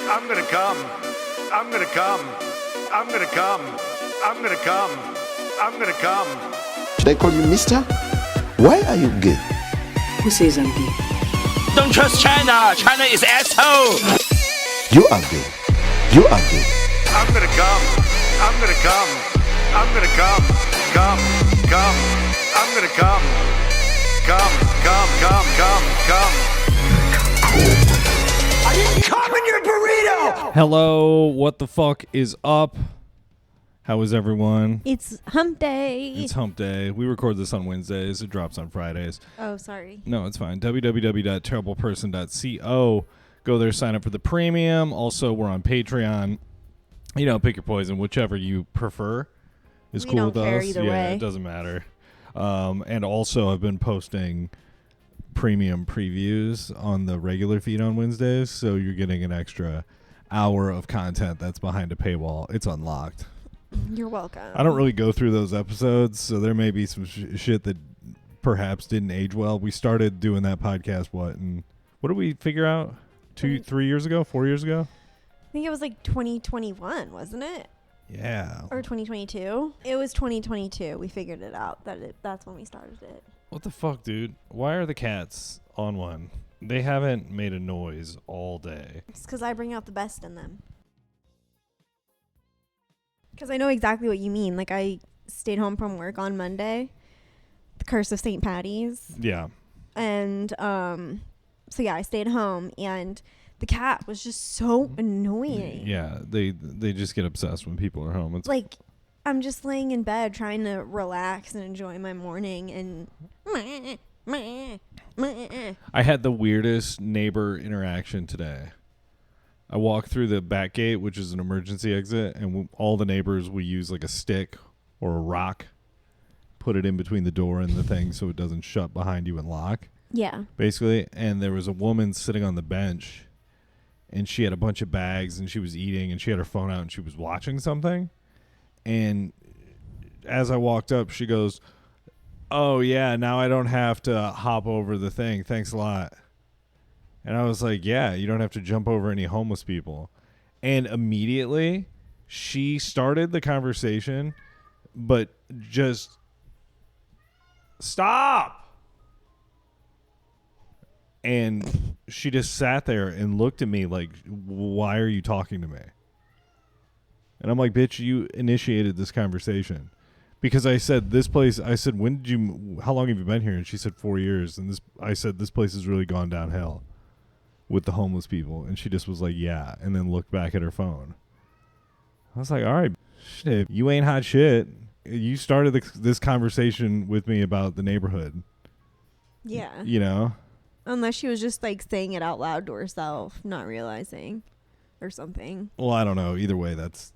I'm gonna come. I'm gonna come. I'm gonna come. I'm gonna come. I'm gonna come. Should I call you mister? Why are you gay? Who says I'm gay? Don't trust China. China is asshole. You are gay. You are gay. I'm gonna come. I'm gonna come. I'm gonna come. Come. Come. I'm gonna come. Come. Come. Come. Come. Come. I didn't come in your burrito. Hello, what the fuck is up? How is everyone? It's hump day. It's hump day. We record this on Wednesdays. It drops on Fridays. Oh, sorry. No, it's fine. www.terribleperson.co. Go there, sign up for the premium. Also, we're on Patreon. You know, pick your poison. Whichever you prefer is We cool don't with care us. either Yeah, way. it doesn't matter. And also, I've been posting premium previews on the regular feed on Wednesdays, so you're getting an extra hour of content that's behind a paywall. It's unlocked. You're welcome. I don't really go through those episodes, so there may be some shit that perhaps didn't age well. We started doing that podcast, what did we figure out? 3 years ago? 4 years ago? I think it was like 2021, wasn't it? Yeah. Or 2022? It was 2022. We figured it out. That's when we started it. What the fuck, dude? Why are the cats on one? They haven't made a noise all day. It's because I bring out the best in them. Because I know exactly what you mean. Like, I stayed home from work on Monday. The curse of St. Patty's. Yeah. And, so yeah, I stayed home. And the cat was just so annoying. Yeah, they just get obsessed when people are home. It's Like, I'm just laying in bed trying to relax and enjoy my morning, and I had the weirdest neighbor interaction today. I walked through the back gate, which is an emergency exit, and all the neighbors, we use like a stick or a rock, put it in between the door and the thing so it doesn't shut behind you and lock, yeah. basically. And there was a woman sitting on the bench, and she had a bunch of bags, and she was eating, and she had her phone out, and she was watching something. And as I walked up, she goes, "Oh, yeah, now I don't have to hop over the thing. Thanks a lot." And I was like, yeah, you don't have to jump over any homeless people. And immediately, she started the conversation, but just stop. And she just sat there and looked at me like, why are you talking to me? And I'm like, bitch, you initiated this conversation. Because I said, how long have you been here? And she said 4 years. And I said, this place has really gone downhill with the homeless people. And she just was like, yeah. And then looked back at her phone. I was like, all right, shit, you ain't hot shit. You started this conversation with me about the neighborhood. Yeah. You know? Unless she was just like saying it out loud to herself, not realizing or something. Well, I don't know. Either way, that's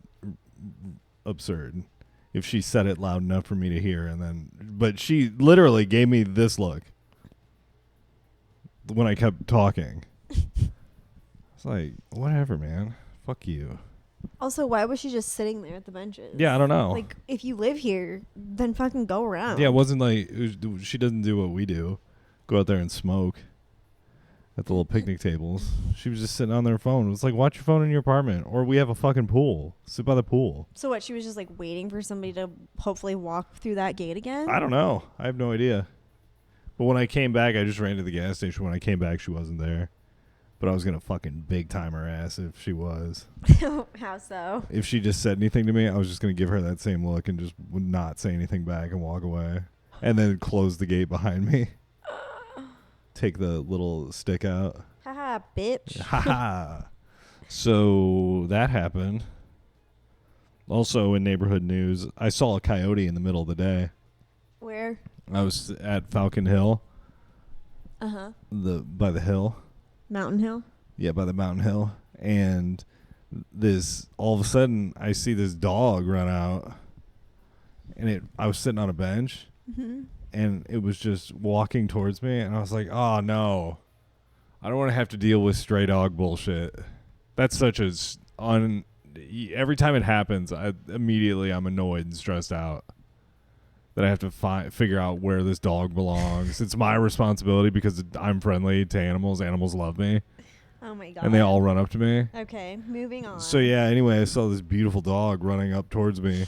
absurd. If she said it loud enough for me to hear, but she literally gave me this look when I kept talking. It's like, whatever, man. Fuck you. Also, why was she just sitting there at the benches? Yeah, I don't know. Like, if you live here, then fucking go around. Yeah, it wasn't like she doesn't do what we do. Go out there and smoke at the little picnic tables. She was just sitting on their phone. It was like, watch your phone in your apartment, or we have a fucking pool. Sit by the pool. So what, she was just like waiting for somebody to hopefully walk through that gate again? I don't know. I have no idea. But when I came back, I just ran to the gas station. When I came back, she wasn't there. But I was going to fucking big time her ass if she was. How so? If she just said anything to me, I was just going to give her that same look and just would not say anything back and walk away. And then close the gate behind me. Take the little stick out. Haha, bitch. Haha. So that happened. Also in neighborhood news, I saw a coyote in the middle of the day. Where? I was at Falcon Hill. Uh-huh. By the hill. Mountain Hill? Yeah, by the mountain hill. And all of a sudden, I see this dog run out. And I was sitting on a bench. Mm-hmm. And it was just walking towards me. And I was like, oh, no. I don't want to have to deal with stray dog bullshit. That's such every time it happens, I'm annoyed and stressed out that I have to figure out where this dog belongs. It's my responsibility because I'm friendly to animals. Animals love me. Oh my god. and they all run up to me. Okay, moving on. So yeah, anyway, I saw this beautiful dog running up towards me.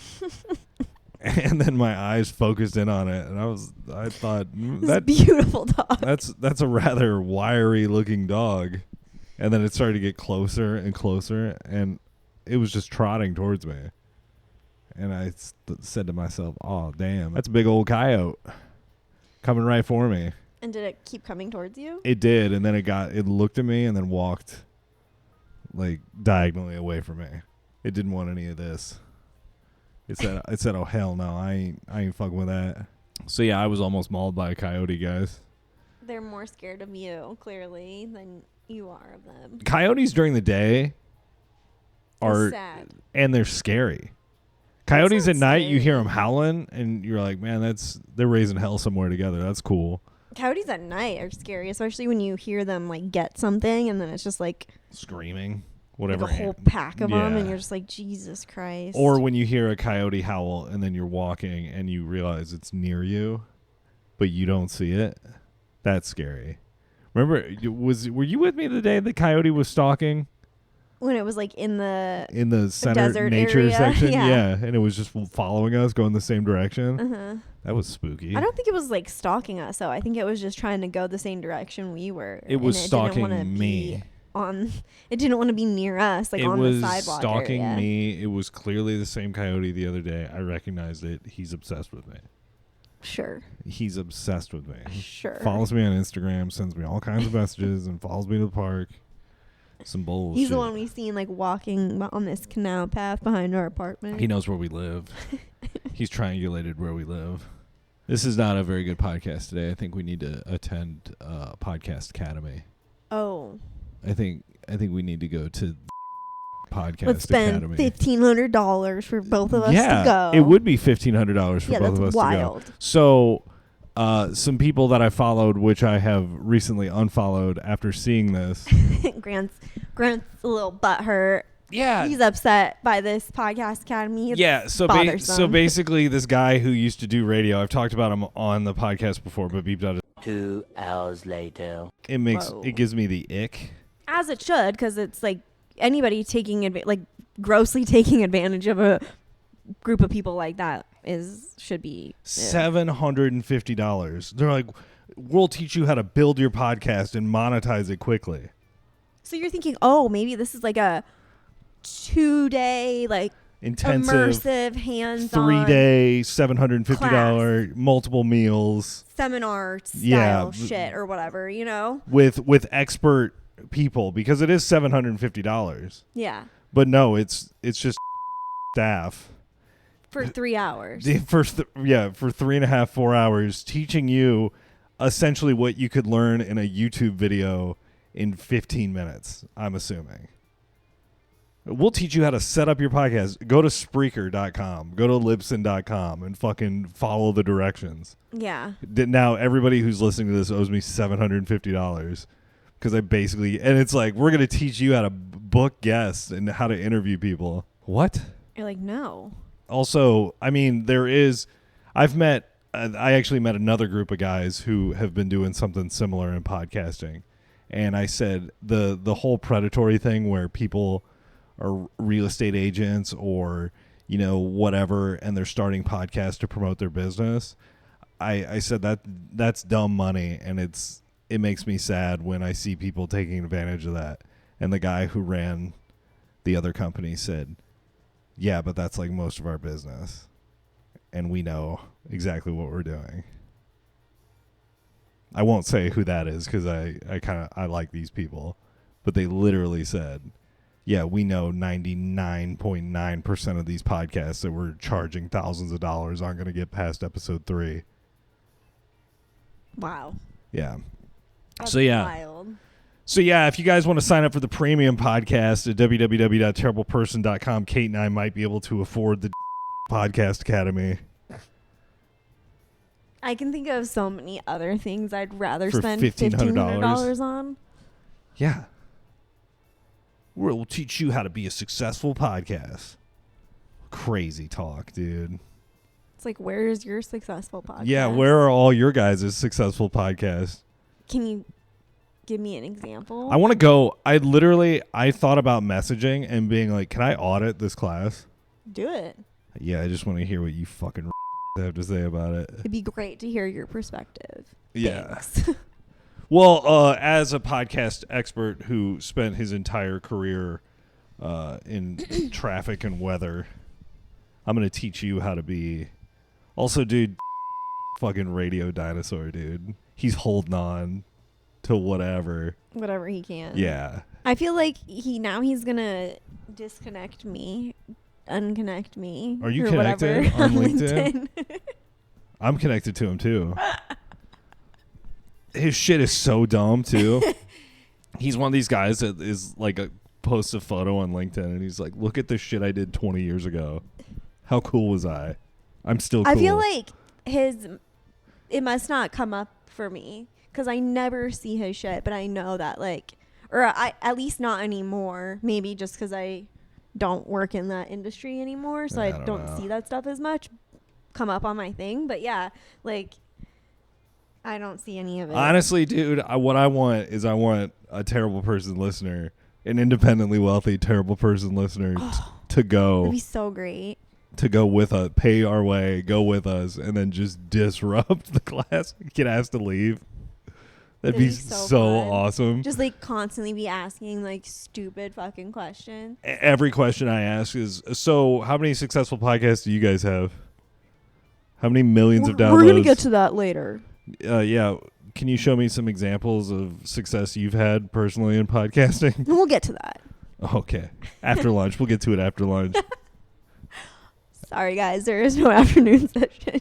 And then my eyes focused in on it, and I thought that beautiful dog. That's a rather wiry looking dog. And then it started to get closer and closer, and it was just trotting towards me. And I said to myself, "Oh, damn, that's a big old coyote coming right for me." And did it keep coming towards you? It did, and then it looked at me and then walked like diagonally away from me. It didn't want any of this. It said, "Oh hell no, I ain't fucking with that." So yeah, I was almost mauled by a coyote, guys. They're more scared of you, clearly, than you are of them. Coyotes during the day are sad. And they're scary. Coyotes at night, you hear scary. them howling, and you're like, man, they're raising hell somewhere together. That's cool. Coyotes at night are scary, especially when you hear them like get something, and then it's just like Screaming, whatever. a whole pack of them, Yeah. and you're just like, Jesus Christ. Or when you hear a coyote howl, and then you're walking, and you realize it's near you, but you don't see it. That's scary. Remember, were you with me the day the coyote was stalking? When it was like in the center desert nature area? section? Yeah. And it was just following us, going the same direction. Uh-huh. That was spooky. I don't think it was like stalking us, though. I think it was just trying to go the same direction we were. It was and stalking didn't wanna me. It didn't want to be near us, like It on was the sidewalk stalking area. me. It was clearly the same coyote the other day. I recognized it. He's obsessed with me. Sure. He's obsessed with me. Sure. Follows me on Instagram, sends me all kinds of messages, and follows me to the park. Some bullshit. He's the one we've seen like walking on this canal path behind our apartment. He knows where we live. He's triangulated where we live. This is not a very good podcast today. I think we need to attend Podcast Academy. Oh. I think we need to go to Podcast Let's spend Academy. $1,500 for both of us to go. It would be $1,500 for Yeah, both that's of us wild. to go. So, some people that I followed, which I have recently unfollowed after seeing this. Grant's a little butthurt. Yeah. He's upset by this Podcast Academy. It's Yeah, so bothersome. basically, this guy who used to do radio, I've talked about him on the podcast before, but beeped out. 2 hours later. It gives me the ick. As it should, because it's like anybody grossly taking advantage of a group of people like that should be $750. They're like, we'll teach you how to build your podcast and monetize it quickly. So you're thinking, oh, maybe this is like a 2-day like Intensive, immersive, hands-on 3-day, $750 class. multiple meals seminar style shit or whatever, with expert people, because it is $750. Yeah. But no, it's just staff For 3 hours. for 3.5 4 hours teaching you essentially what you could learn in a YouTube video in 15 minutes. I'm assuming. We'll teach you how to set up your podcast. Go to Spreaker.com, go to Libsyn.com, and fucking follow the directions. Yeah. Now everybody who's listening to this owes me $750 because and it's like, we're gonna teach you how to book guests and how to interview people. What? You're like, no. Also, I mean, I actually met another group of guys who have been doing something similar in podcasting, and I said the whole predatory thing where people are real estate agents or whatever, and they're starting podcasts to promote their business. I said that's dumb money, and it makes me sad when I see people taking advantage of that. And the guy who ran the other company said, yeah, but that's like most of our business, and we know exactly what we're doing. I won't say who that is because I like these people, but they literally said, yeah, we know 99.9% of these podcasts that we're charging thousands of dollars aren't going to get past episode 3. Wow. Yeah. That's wild. wild. So yeah, if you guys want to sign up for the premium podcast at www.terribleperson.com, Kate and I might be able to afford the Podcast Academy. I can think of so many other things I'd rather For spend $1,500 $1,500 on. Yeah. We'll teach you how to be a successful podcast. Crazy talk, dude. It's like, where's your successful podcast? Yeah, where are all your guys' successful podcasts? Can you give me an example? I want to go. I thought about messaging and being like, can I audit this class? Do it. Yeah, I just want to hear what you fucking have to say about it. It'd be great to hear your perspective. Yeah. Thanks. Well, as a podcast expert who spent his entire career in traffic and weather, I'm going to teach you how to be. Also, dude, fucking radio dinosaur, dude. He's holding on to whatever he can. Yeah. I feel like he's gonna disconnect me, unconnect me. Are you or connected whatever, on LinkedIn? I'm connected to him too. His shit is so dumb too. He's one of these guys that is like posts a photo on LinkedIn and he's like, look at the shit I did 20 years ago. How cool was I? I'm still cool. I feel like it must not come up for me because I never see his shit, but I know that at least not anymore. Maybe just because I don't work in that industry anymore, so I don't see that stuff as much come up on my thing. But yeah, I don't see any of it. Honestly, dude, what I want is a terrible person listener, an independently wealthy terrible person listener to go. That'd be so great. To go with us, pay our way, go with us, and then just disrupt the class. Get asked to leave. That'd be so awesome. Just constantly be asking stupid fucking questions. Every question I ask is, so how many successful podcasts do you guys have? How many millions of downloads? We're going to get to that later. Yeah. Can you show me some examples of success you've had personally in podcasting? We'll get to that. Okay. After lunch. We'll get to it after lunch. Sorry, guys. There is no afternoon session.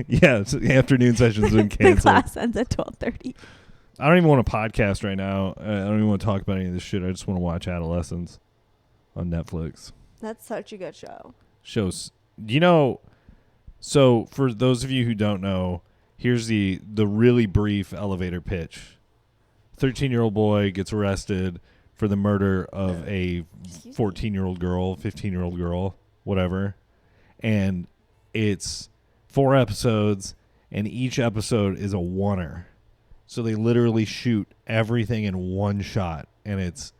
Yeah, afternoon session's been canceled. The class ends at 12:30. I don't even want to podcast right now. I don't even want to talk about any of this shit. I just want to watch Adolescence on Netflix. That's such a good show. Shows, so for those of you who don't know, here's the really brief elevator pitch. 13-year-old boy gets arrested for the murder of a 14-year-old girl, 15-year-old girl, whatever. And it's 4 episodes, and each episode is a oneer. So they literally shoot everything in one shot, and it's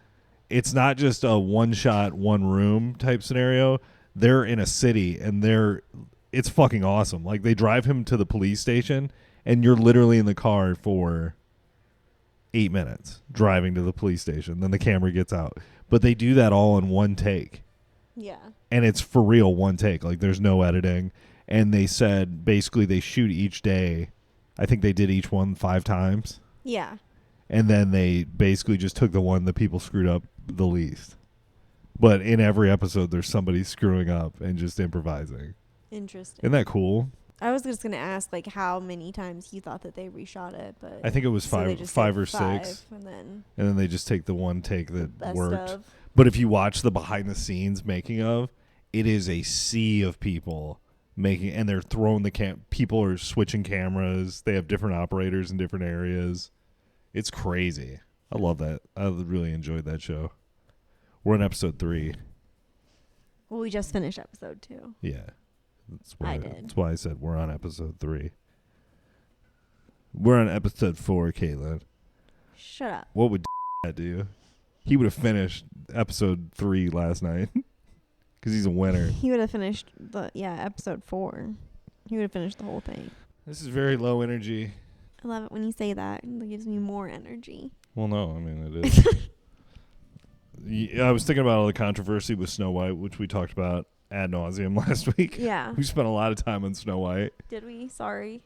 not just a one shot, one room type scenario. They're in a city, and it's fucking awesome. They drive him to the police station, and you're literally in the car for 8 minutes driving to the police station. Then the camera gets out, but they do that all in one take. Yeah. And it's for real one take. There's no editing. And they said basically they shoot each day. I think they did each one 5 times. Yeah. And then they basically just took the one that people screwed up the least. But in every episode, there's somebody screwing up and just improvising. Interesting. Isn't that cool? I was just going to ask how many times you thought that they reshot it, but I think it was five or 5, six. And then they just take the one take that best worked. of. But if you watch the behind the scenes making of, it is a sea of people making, and they're throwing people are switching cameras. They have different operators in different areas. It's crazy. I love that. I really enjoyed that show. We're on episode 3. Well, we just finished episode 2. Yeah. That's did. That's why I said we're on episode 3. We're on episode 4, Caitlin. Shut up. What would do? He would have finished episode 3 last night because he's a winner. He would have finished episode 4. He would have finished the whole thing. This is very low energy. I love it when you say that. It gives me more energy. Well, no, I mean, it is. Yeah, I was thinking about all the controversy with Snow White, which we talked about ad nauseum last week. Yeah. We spent a lot of time on Snow White. Did we? Sorry.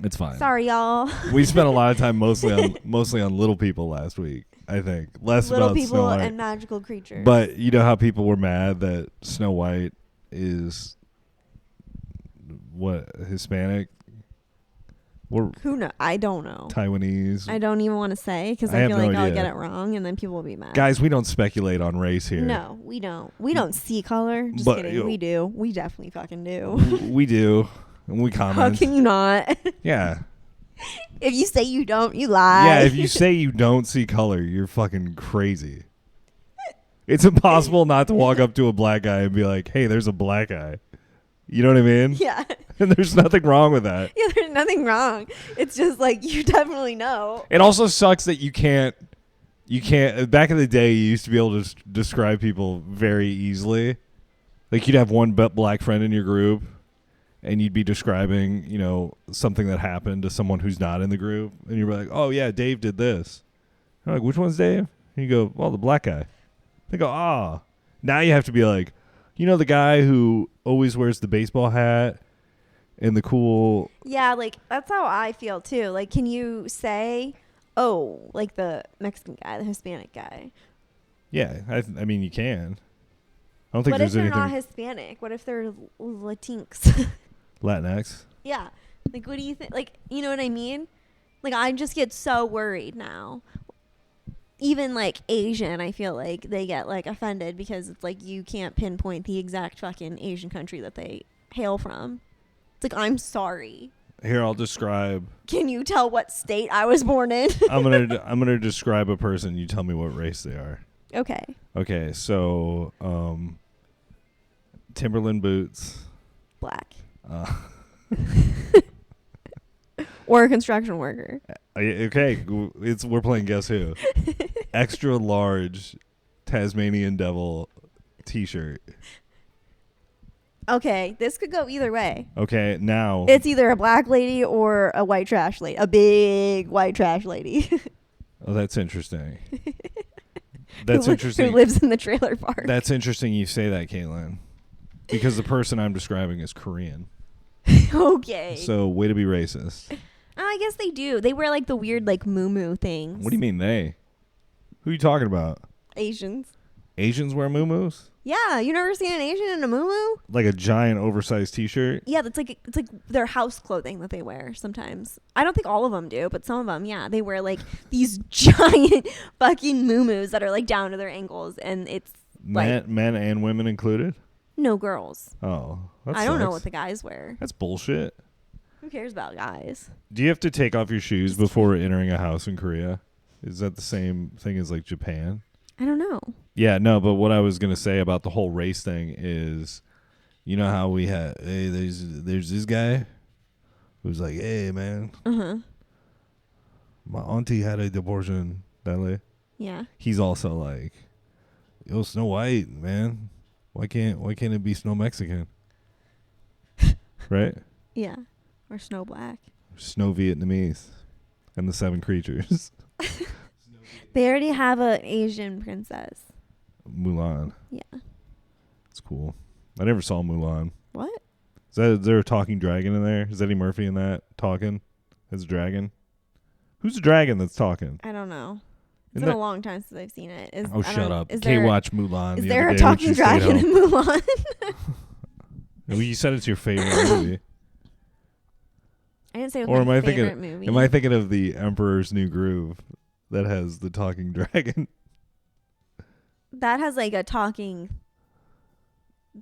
It's fine. Sorry, y'all. We spent a lot of time mostly on little people last week, I think. Less Little about people Snow White. and magical creatures. But you know how people were mad that Snow White is Hispanic? Who knows? I don't know. Taiwanese. I don't even want to say because I feel like I'll get it wrong and then people will be mad. Guys, we don't speculate on race here. No, we don't. We don't see color. Just kidding. We do. We definitely fucking do. We do. And we comment. How can you not? Yeah. If you say you don't, you lie. Yeah, if you say you don't see color, you're fucking crazy. It's impossible not to walk up to a black guy and be like, hey, there's a black guy. You know what I mean? Yeah. And there's nothing wrong with that. Yeah, there's nothing wrong. It's just like you definitely know. It also sucks that you can't. Back in the day, you used to be able to describe people very easily. Like you'd have one black friend in your group, and you'd be describing, something that happened to someone who's not in the group, and you're like, "Oh yeah, Dave did this." I'm like, "Which one's Dave?" And you go, "Well, the black guy." They go, "Ah." Now you have to be like, the guy who always wears the baseball hat and the cool. Yeah, like that's how I feel too. Like, can you say, "Oh, like the Mexican guy, the Hispanic guy"? Yeah, I mean you can. I don't think What if there's they're anything. not Hispanic? What if they're Latinx? Latinx. Yeah. Like, what do you think? Like, you know what I mean? Like, I just get so worried now. Even like Asian, I feel like they get like offended because it's like you can't pinpoint the exact fucking Asian country that they hail from. It's like, I'm sorry. Here, I'll describe. Can you tell what state I was born in? I'm gonna describe a person. You tell me what race they are. Okay. Okay, so Timberland boots. Black. Uh, Or a construction worker. Okay, we're playing Guess Who. Extra large Tasmanian Devil T-shirt. Okay, this could go either way. Okay, now It's either a black lady or a white trash lady. A big white trash lady. oh, that's interesting. That's who interesting. lives in the trailer park. That's interesting. You say that, Caitlin, because the person I'm describing is Korean. Okay. So way to be racist. I guess they do. They wear like the weird like moo things. What do you mean they? Who are you talking about? Asians. Asians wear muumuus? Yeah, you never seen an Asian in a moo? Like a giant oversized T-shirt? Yeah, it's like their house clothing that they wear sometimes. I don't think all of them do, but some of them, yeah, they wear like these giant fucking muumuus that are like down to their ankles, and it's like Men and women included? no girls. Oh, that I don't know sucks. what the guys wear. That's bullshit. Who cares about guys? Do you have to take off your shoes before entering a house in Korea? Is that the same thing as like Japan? I don't know. Yeah, no, but what I was going to say about the whole race thing is, you know how we had, hey, there's this guy who's like, hey, man, my auntie had a abortion, Dale. Yeah. He's also like, yo, Snow White, man, why can't it be Snow Mexican? Right? Yeah. Or Snow Black. Snow Vietnamese and the Seven Creatures. They already have an Asian princess. Mulan. Yeah. It's cool. I never saw Mulan. What? Is there a talking dragon in there? Is Eddie Murphy in that talking as a dragon? Who's the dragon that's talking? I don't know. It's Isn't been that- a long time since I've seen it. Oh, I shut don't- up. Is Kay there, watched Mulan. is the there other a day when talking she stayed dragon in home. Mulan? Well, you said it's your favorite movie. I didn't say it Or was am my I favorite thinking? movie. Am I thinking of the Emperor's New Groove that has the talking dragon? That has like a talking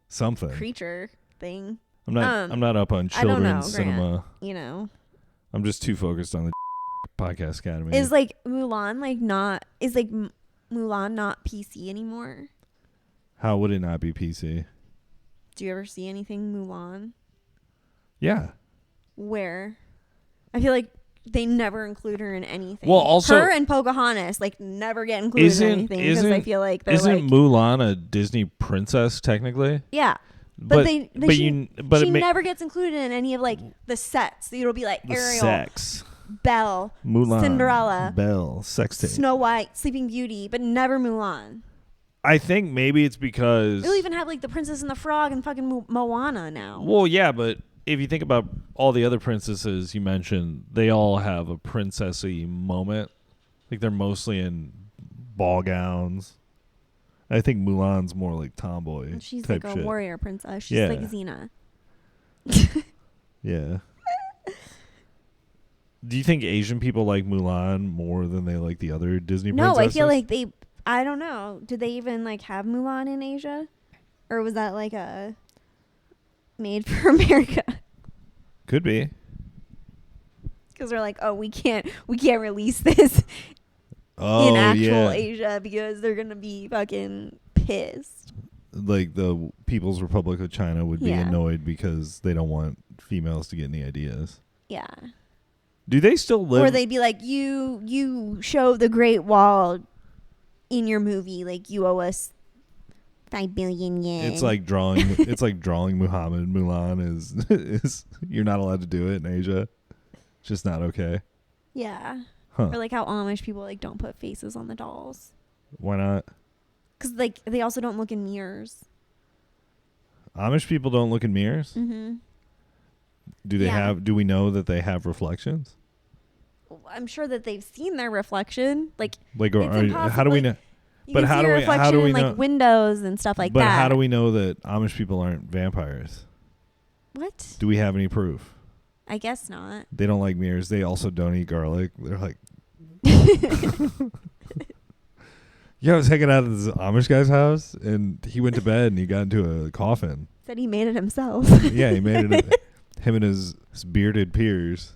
Something. creature thing. I'm not up on I don't know, children's cinema. Grant. You know, I'm just too focused on the podcast academy. is like Mulan like not is like Mulan not PC anymore? How would it not be PC? Do you ever see anything Mulan? Yeah. Where? I feel like they never include her in anything. Well, also- her and Pocahontas like never get included in anything because I feel like they're isn't like Mulan a Disney princess technically? yeah. But she it never gets included in any of like the sets. It'll be like the Ariel, sex. Belle, Mulan, Cinderella, Belle, sex tape. Snow White, Sleeping Beauty, but never Mulan. I think maybe it's because. They'll even have like the Princess and the Frog and fucking Moana now. Well, yeah, but if you think about all the other princesses you mentioned, they all have a princessy moment. Like they're mostly in ball gowns. I think Mulan's more like tomboy. And she's type like a shit. warrior princess. She's Yeah. like Xena. Yeah. Do you think Asian people like Mulan more than they like the other Disney No, princesses? I feel like I don't know. Did they even like have Mulan in Asia? Or was that like a made for America? Could be. Because they're like, oh, we can't release this Oh, in actual yeah. Asia because they're gonna be fucking pissed. like the People's Republic of China would be Yeah. annoyed because they don't want females to get any ideas. Yeah. Do they still live? Or they'd be like, you show the Great Wall in your movie, like you owe us 5 billion yen. It's like drawing. It's like drawing Mulan is you're not allowed to do it in Asia. It's just not okay. Yeah. Huh? Or like how Amish people like don't put faces on the dolls. Why not? Because like they also don't look in mirrors. Amish people don't look in mirrors. Mm-hmm. Do they Yeah. have? Do we know that they have reflections? I'm sure that they've seen their reflection. Like Like, It's how do we know? you But can how see do your we- how reflection do we in like know- windows and stuff like But that. how do we know that Amish people aren't vampires? What? Do we have any proof? I guess not. They don't like mirrors. They also don't eat garlic. They're like, yeah, I was hanging out at this Amish guy's house, and he went to bed, and he got into a coffin. Said he made it himself. Yeah, he made it. Him and his bearded peers.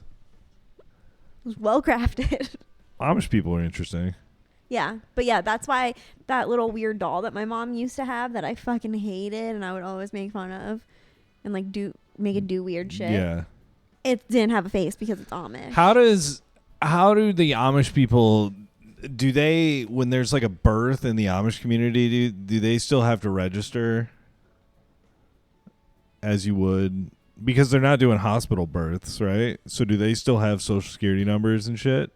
It was well crafted. Amish people are interesting. Yeah. But yeah, that's why that little weird doll that my mom used to have that I fucking hated and I would always make fun of and like make it do weird shit. Yeah. It didn't have a face because it's Amish. How do the Amish people, do they, when there's like a birth in the Amish community, do they still have to register as you would? Because they're not doing hospital births, right? So do they still have social security numbers and shit?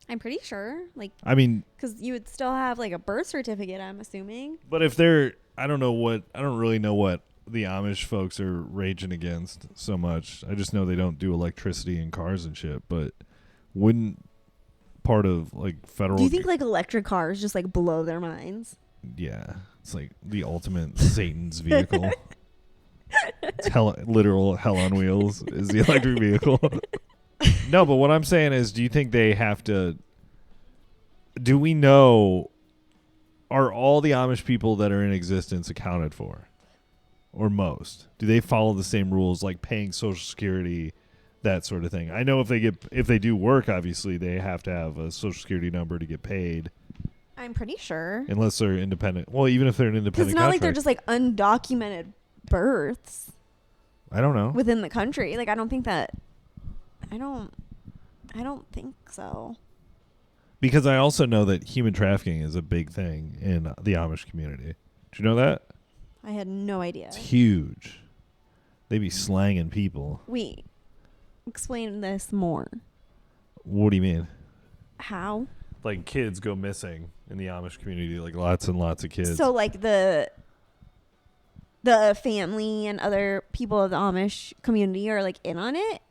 I'm pretty sure. Like, I mean, because you would still have like a birth certificate, I'm assuming. but if they're, I don't really know what the Amish folks are raging against so much. I just know they don't do electricity in cars and shit, but wouldn't part of like federal... Do you think like electric cars just like blow their minds? Yeah, it's like the ultimate Satan's vehicle. It's literal hell on wheels is the electric vehicle. No, but what I'm saying is, do you think they have to? Do we know? Are all the Amish people that are in existence accounted for, or most? Do they follow the same rules, like paying Social Security, that sort of thing? I know if they do work, obviously they have to have a Social Security number to get paid. I'm pretty sure. Unless they're independent. Well, even if they're an Because independent it's not like they're contractor. just like undocumented births I don't know. within the country. Like I don't think so. Because I also know that human trafficking is a big thing in the Amish community. Do you know that? I had no idea. It's huge. They be slanging people. Wait, explain this more. What do you mean? How? Like kids go missing in the Amish community, like lots and lots of kids. So like the family and other people of the Amish community are like in on it.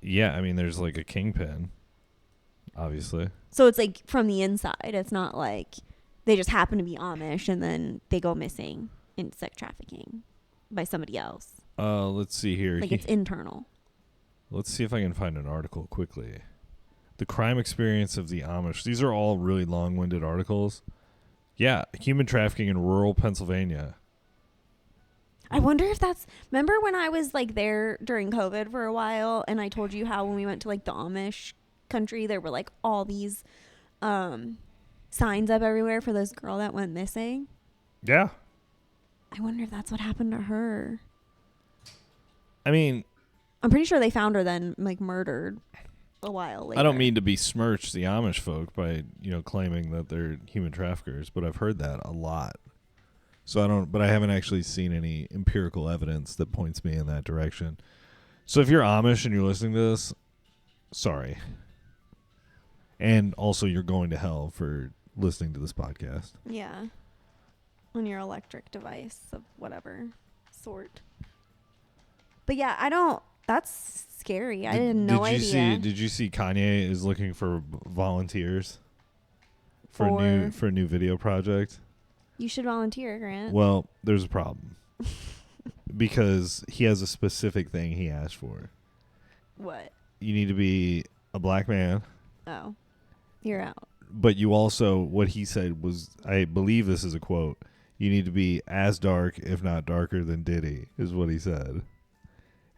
Yeah, I mean, there's like a kingpin, obviously. So it's like from the inside. It's not like they just happen to be Amish and then they go missing in sex trafficking by somebody else. Let's see here. Like it's internal. Let's see if I can find an article quickly. The crime experience of the Amish. These are all really long-winded articles. Yeah, human trafficking in rural Pennsylvania. I wonder if that's... Remember when I was like there during COVID for a while and I told you how when we went to like the Amish country, there were like all these signs up everywhere for this girl that went missing? Yeah. I wonder if that's what happened to her. I mean... I'm pretty sure they found her then like murdered a while later. I don't mean to besmirch the Amish folk by, claiming that they're human traffickers, but I've heard that a lot. So I haven't actually seen any empirical evidence that points me in that direction. So if you're Amish and you're listening to this, sorry. And also you're going to hell for listening to this podcast. Yeah. On your electric device of whatever sort. But yeah, that's scary. I had no idea. Did you see Kanye is looking for volunteers for a new video project? You should volunteer, Grant. Well, there's a problem. Because he has a specific thing he asked for. What? You need to be a black man. Oh. You're out. But you also, what he said was, I believe this is a quote, you need to be as dark, if not darker than Diddy, is what he said.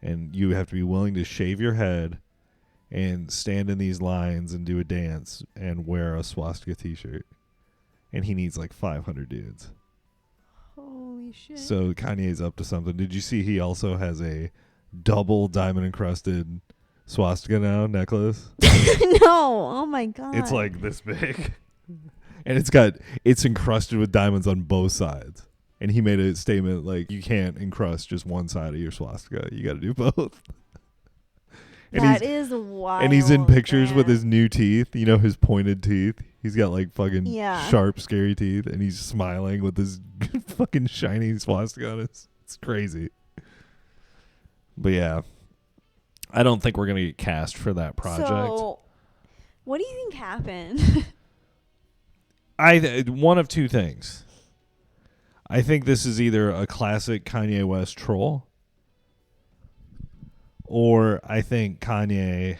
And you have to be willing to shave your head and stand in these lines and do a dance and wear a swastika t-shirt. And he needs like 500 dudes. Holy Holy shit. So Kanye's up to something. Did you see he also has a double diamond encrusted swastika now necklace? No. Oh my god. It's like this big. And it's encrusted with diamonds on both sides. And he made a statement like, you can't encrust just one side of your swastika. You got to do both. And that is wild. And he's in pictures with man. his new teeth, you know, his pointed teeth. He's got like fucking Yeah. sharp, scary teeth, and he's smiling with his fucking shiny swastika on it. It's crazy. But yeah, I don't think we're going to get cast for that project. So, what do you think happened? One of two things. I think this is either a classic Kanye West troll, or I think Kanye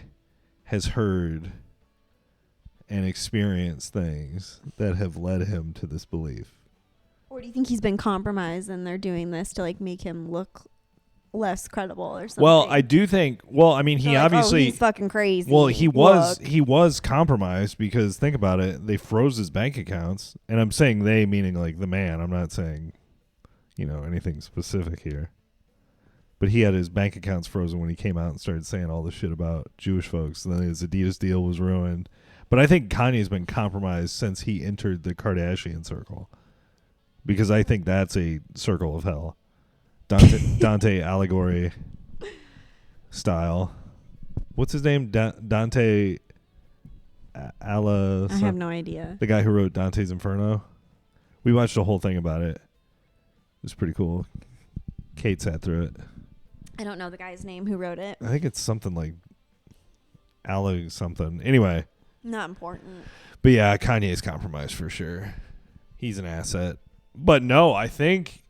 has heard and experienced things that have led him to this belief. Or do you think he's been compromised and they're doing this to like make him look less credible or something? Well, I do think. Well, I mean, he They're like, obviously. he's fucking crazy. Well, he was Look. compromised because think about it. They froze his bank accounts, and I'm saying they meaning like the man. I'm not saying, anything specific here. But he had his bank accounts frozen when he came out and started saying all the shit about Jewish folks. And then his Adidas deal was ruined. But I think Kanye's been compromised since he entered the Kardashian circle, because I think that's a circle of hell. Dante allegory style. What's his name? Dante Alla. I have no idea. The guy who wrote Dante's Inferno. We watched the whole thing about it. It was pretty cool. Kate sat through it. I don't know the guy's name who wrote it. I think it's something like Alla something. Anyway. Not important. But yeah, Kanye's compromised for sure. He's an asset. But no, I think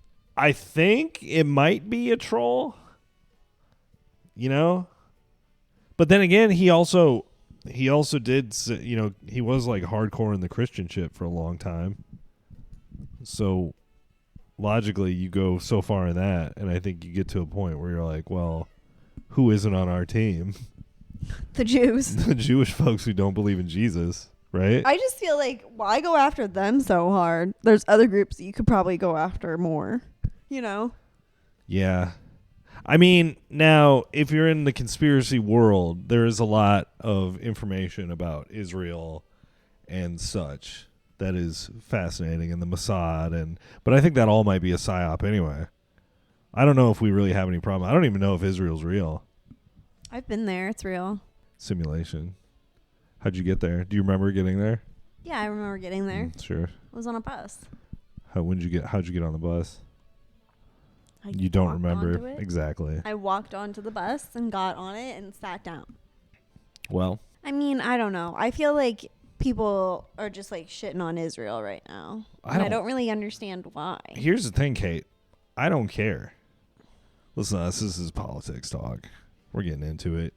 it might be a troll. But then again, he also did, he was like hardcore in the Christian shit for a long time. So logically, you go so far in that, and I think you get to a point where you're like, well, who isn't on our team? The Jews. The Jewish folks who don't believe in Jesus, right? I just feel like, why go after them so hard? There's other groups that you could probably go after more, Yeah. I mean, now, if you're in the conspiracy world, there is a lot of information about Israel and such that is fascinating, and the Mossad, but I think that all might be a psyop anyway. I don't know if we really have any problem. I don't even know if Israel's real. I've been there. It's real. Simulation. How'd you get there? Do you remember getting there? Yeah, I remember getting there. Sure. I was on a bus. How'd you get on the bus? I You don't walked remember onto it. exactly. I walked onto the bus and got on it and sat down. Well, I mean, I don't know. I feel like people are just like shitting on Israel right now. I don't really understand why. here's the thing, Kate. I don't care. Listen to us. This is politics talk. We're getting into it.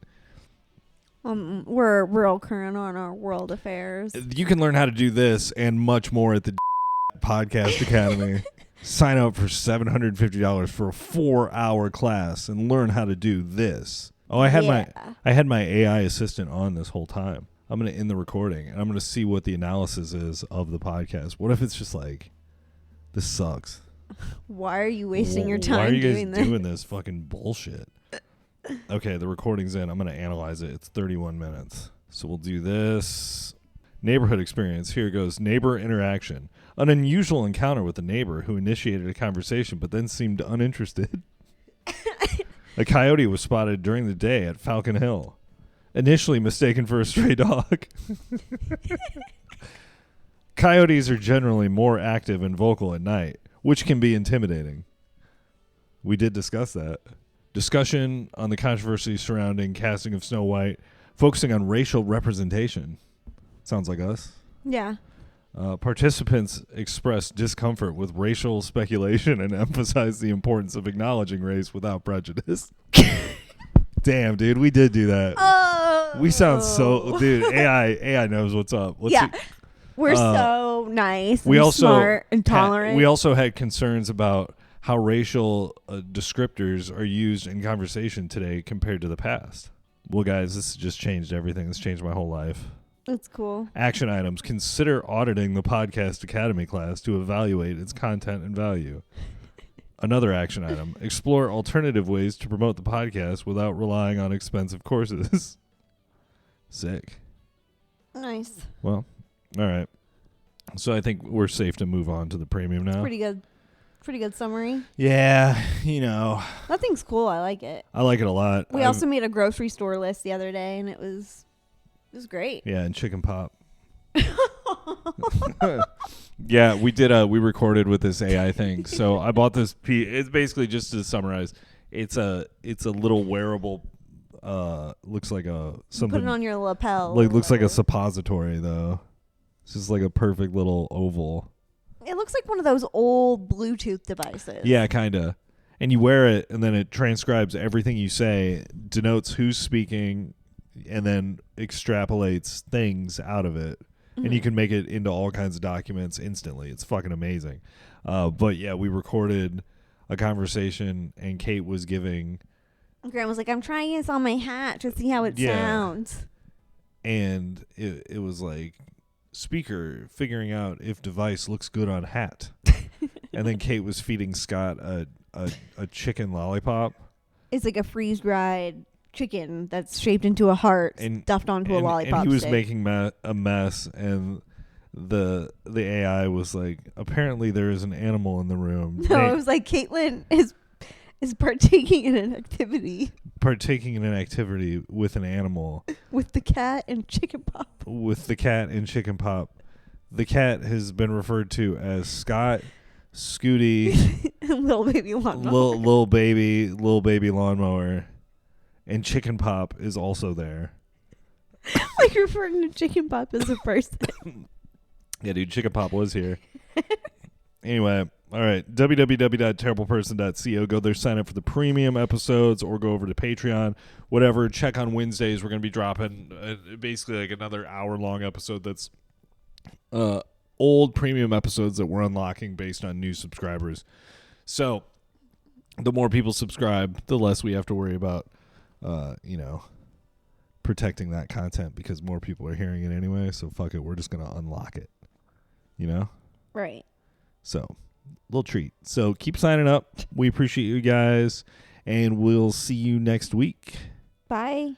We're real current on our world affairs. You can learn how to do this and much more at the Podcast Academy. Sign up for $750 for a 4-hour class and learn how to do this. Oh, I had my AI assistant on this whole time. I'm going to end the recording and I'm going to see what the analysis is of the podcast. What if it's just like, this sucks? Why are you wasting your Why time are you guys doing this? doing this fucking bullshit? Okay, the recording's in. I'm going to analyze it. It's 31 minutes. So we'll do this. Neighborhood experience. Here it goes. Neighbor interaction. An unusual encounter with a neighbor who initiated a conversation but then seemed uninterested. A coyote was spotted during the day at Falcon Hill. Initially mistaken for a stray dog. Coyotes are generally more active and vocal at night, which can be intimidating. We did discuss that. Discussion on the controversy surrounding casting of Snow White, focusing on racial representation. Sounds like us. Yeah. Participants expressed discomfort with racial speculation and emphasized the importance of acknowledging race without prejudice. Damn, dude, we did do that. Oh. We sound so... Dude, AI knows what's up. Let's see. We're so nice we and also smart and tolerant. We also had concerns about how racial descriptors are used in conversation today compared to the past. Well, guys, this has just changed everything. This changed my whole life. That's cool. Action items. Consider auditing the Podcast Academy class to evaluate its content and value. Another action item. Explore alternative ways to promote the podcast without relying on expensive courses. Sick. Nice. Well, all right. So I think we're safe to move on to the premium now. Pretty good. Pretty good summary. Yeah, you know. That thing's cool. I like it. I like it a lot. We also made a grocery store list the other day, and it was great. Yeah, and chicken pop. Yeah, we did. We recorded with this AI thing. So I bought this. It's basically, just to summarize, it's a little wearable. Looks like a something. Put it on your lapel. Like looks like a suppository though. It's just like a perfect little oval. It looks like one of those old Bluetooth devices. Yeah, kinda. And you wear it, and then it transcribes everything you say, denotes who's speaking, and then extrapolates things out of it. And you can make it into all kinds of documents instantly. It's fucking amazing. But yeah, we recorded a conversation, and Kate was giving. Graham was like, I'm trying this on my hat to see how it sounds. And it was like, speaker figuring out if device looks good on hat. And then Kate was feeding Scott a chicken lollipop. It's like a freeze-dried chicken that's shaped into a heart and stuffed onto a lollipop and he was stick. making a mess, and the AI was like, apparently there is an animal in the room. No, it was like, Caitlin is partaking in an activity with an animal. With the cat and chicken pop. With the cat and chicken pop. The cat has been referred to as Scott, Scooty, little baby lawnmower. little baby lawnmower. And Chicken Pop is also there. Like referring to Chicken Pop as a person. Yeah, dude, Chicken Pop was here. Anyway, all right. www.terribleperson.co. Go there, sign up for the premium episodes, or go over to Patreon. Whatever. Check on Wednesdays. We're going to be dropping basically like another hour-long episode that's old premium episodes that we're unlocking based on new subscribers. So the more people subscribe, the less we have to worry about protecting that content, because more people are hearing it anyway. So fuck it, we're just gonna unlock it, Right. So little treat. So keep signing up. We appreciate you guys, and we'll see you next week. Bye.